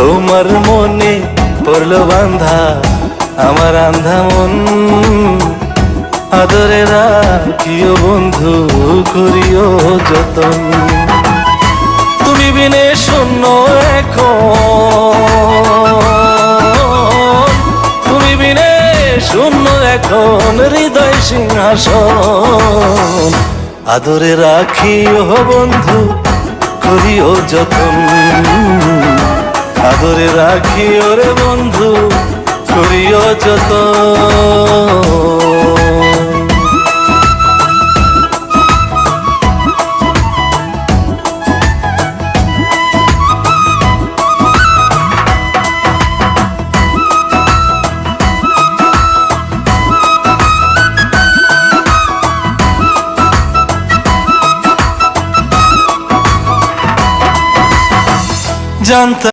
তোমার মনে পড়লো বান্ধা আমার আন্ধা মন, আদরে রাখিও বন্ধু করিও যতন। তুমি বিনে শূন্য এখন, তুমি বিনে শূন্য এখন হৃদয় সিংহাসন, আদরে রাখিও বন্ধু করিও যতন, আদরে রাখিও রে বন্ধু করিও যতন। জানতাম